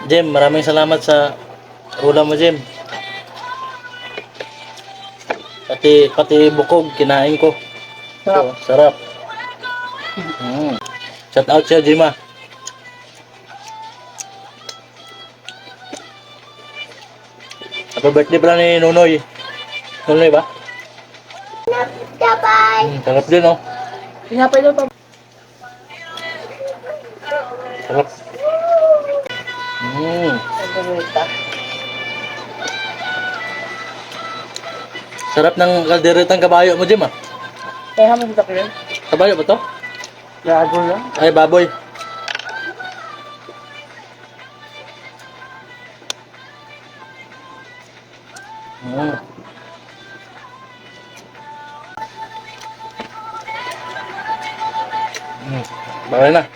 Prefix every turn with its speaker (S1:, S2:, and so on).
S1: Jem, maraming salamat sa ulam mo, Jem. Pati bukog, kinain ko.
S2: Sarap.
S1: So, sarap. Shout out siya, Jima. Happy birthday pala ni Nunoy. Nunoy ba? Sarap din, oh.
S2: Pinapay daw pa.
S1: Sarap.
S2: Paborita.
S1: Sarap ng kalderetang kabayo mo, Jim, ah.
S2: Kaya mo dito kayo.
S1: Kabayo ba to?
S2: Gago lang.
S1: Ay, baboy. Mm. Bagay na.